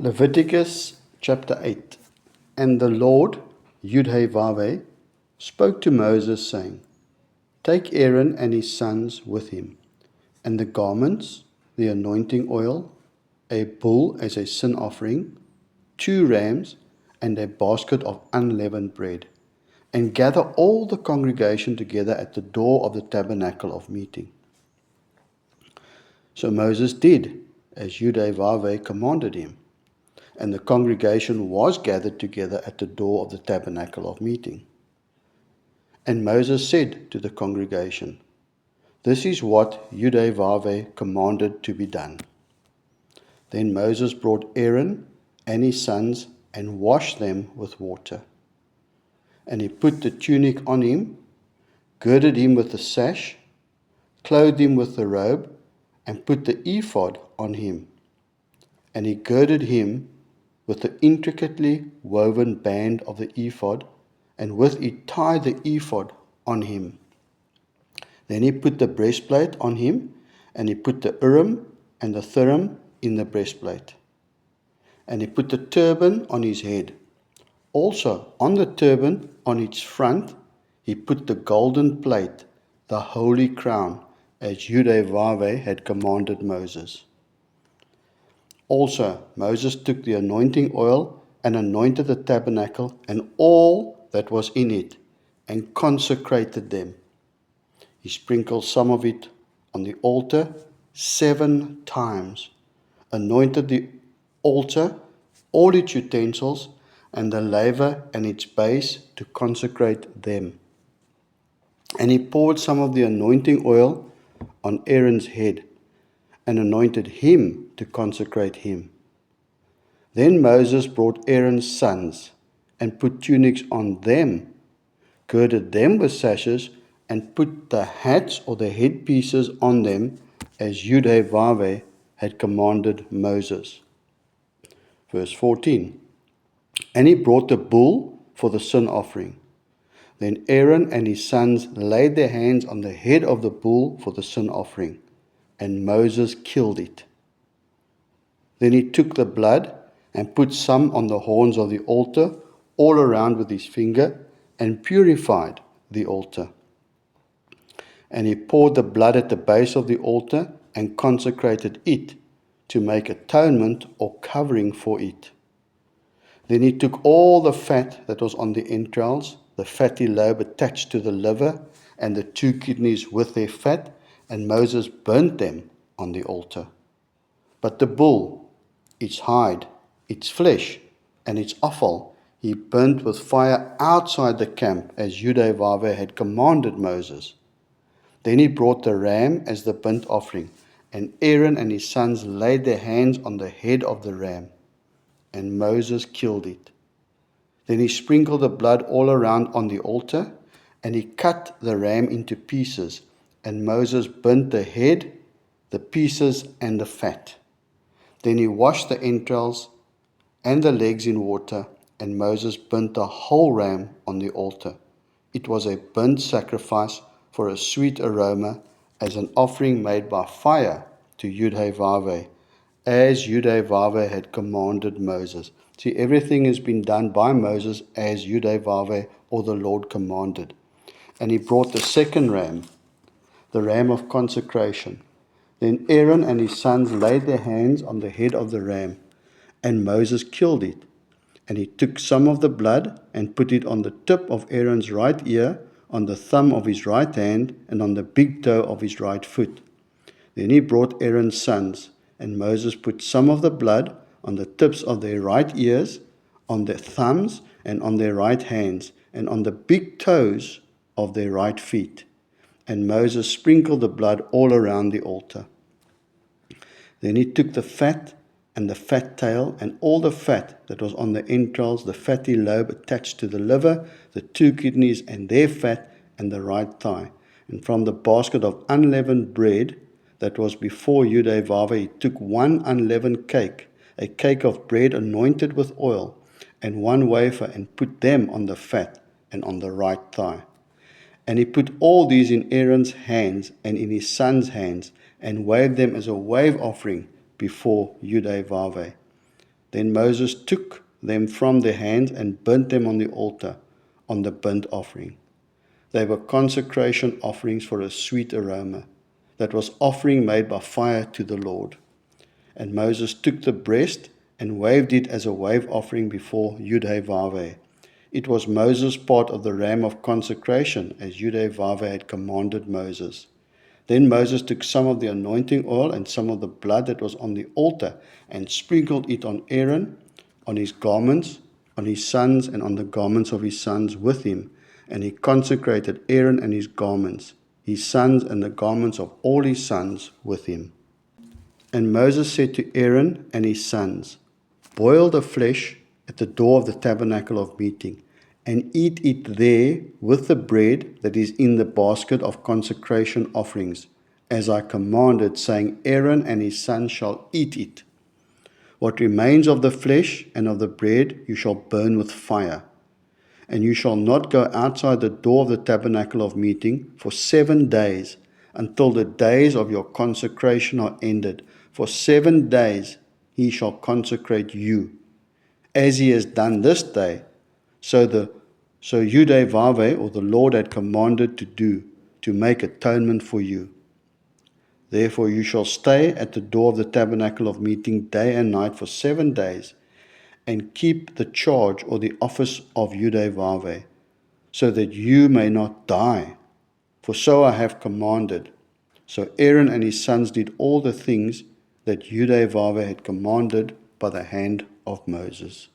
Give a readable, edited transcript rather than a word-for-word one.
Leviticus chapter 8. And the Lord, Yud-Heh-Vaveh, spoke to Moses, saying, Take Aaron and his sons with him, and the garments, the anointing oil, a bull as a sin offering, 2 rams, and a basket of unleavened bread, and gather all the congregation together at the door of the tabernacle of meeting. So Moses did as Yud-Heh-Vaveh commanded him. And the congregation was gathered together at the door of the tabernacle of meeting. And Moses said to the congregation, This is what Yud-Heh-Vaveh commanded to be done. Then Moses brought Aaron and his sons and washed them with water. And he put the tunic on him, girded him with the sash, clothed him with the robe, and put the ephod on him. And he girded him with the intricately woven band of the ephod, and with it tied the ephod on him. Then he put the breastplate on him, and he put the Urim and the Thummim in the breastplate. And he put the turban on his head. Also on the turban, on its front, he put the golden plate, the holy crown, as Yud-Heh-Vaveh had commanded Moses. Also, Moses took the anointing oil and anointed the tabernacle and all that was in it, and consecrated them. He sprinkled some of it on the altar 7 times, anointed the altar, all its utensils, and the laver and its base to consecrate them. And he poured some of the anointing oil on Aaron's head, and anointed him to consecrate him. Then Moses brought Aaron's sons and put tunics on them, girded them with sashes, and put the hats or the headpieces on them as Yud-Heh-Vaveh had commanded Moses. Verse 14. And he brought the bull for the sin offering. Then Aaron and his sons laid their hands on the head of the bull for the sin offering, and Moses killed it. Then he took the blood and put some on the horns of the altar all around with his finger, and purified the altar. And he poured the blood at the base of the altar and consecrated it to make atonement or covering for it. Then he took all the fat that was on the entrails, the fatty lobe attached to the liver, and the 2 kidneys with their fat, and Moses burnt them on the altar. But the bull, its hide, its flesh, and its offal, he burnt with fire outside the camp, as Yud-Heh-Vaveh had commanded Moses. Then he brought the ram as the burnt offering, and Aaron and his sons laid their hands on the head of the ram, and Moses killed it. Then he sprinkled the blood all around on the altar, and he cut the ram into pieces, and Moses burnt the head, the pieces, and the fat. Then he washed the entrails and the legs in water, and Moses burnt the whole ram on the altar. It was a burnt sacrifice for a sweet aroma, as an offering made by fire to Yud-Heh-Vaveh, as Yud-Heh-Vaveh had commanded Moses. See, everything has been done by Moses as Yud-Heh-Vaveh, or the Lord, commanded. And he brought the second ram, the ram of consecration. Then Aaron and his sons laid their hands on the head of the ram, and Moses killed it. And he took some of the blood and put it on the tip of Aaron's right ear, on the thumb of his right hand, and on the big toe of his right foot. Then he brought Aaron's sons, and Moses put some of the blood on the tips of their right ears, on their thumbs, and on their right hands, and on the big toes of their right feet. And Moses sprinkled the blood all around the altar. Then he took the fat and the fat tail, and all the fat that was on the entrails, the fatty lobe attached to the liver, the 2 kidneys and their fat, and the right thigh. And from the basket of unleavened bread that was before Yud-Heh-Vaveh, he took 1 unleavened cake, a cake of bread anointed with oil, and 1 wafer, and put them on the fat and on the right thigh. And he put all these in Aaron's hands and in his sons' hands, and waved them as a wave offering before Yud-Heh-Vaveh. Then Moses took them from their hands and burnt them on the altar, on the burnt offering. They were consecration offerings for a sweet aroma. That was offering made by fire to the Lord. And Moses took the breast and waved it as a wave offering before Yud-Heh-Vaveh. It was Moses' part of the ram of consecration, as Yud-Heh-Vaveh had commanded Moses. Then Moses took some of the anointing oil and some of the blood that was on the altar and sprinkled it on Aaron, on his garments, on his sons, and on the garments of his sons with him. And he consecrated Aaron and his garments, his sons, and the garments of all his sons with him. And Moses said to Aaron and his sons, "Boil the flesh at the door of the tabernacle of meeting, and eat it there with the bread that is in the basket of consecration offerings, as I commanded, saying, Aaron and his sons shall eat it. What remains of the flesh and of the bread you shall burn with fire. And you shall not go outside the door of the tabernacle of meeting for 7 days, until the days of your consecration are ended. For 7 days he shall consecrate you, as he has done this day. So Yud-Heh-Vaveh, or the Lord, had commanded to do, to make atonement for you. Therefore you shall stay at the door of the tabernacle of meeting day and night for 7 days, and keep the charge or the office of Yud-Heh-Vaveh, so that you may not die. For so I have commanded." So Aaron and his sons did all the things that Yud-Heh-Vaveh had commanded by the hand of Moses.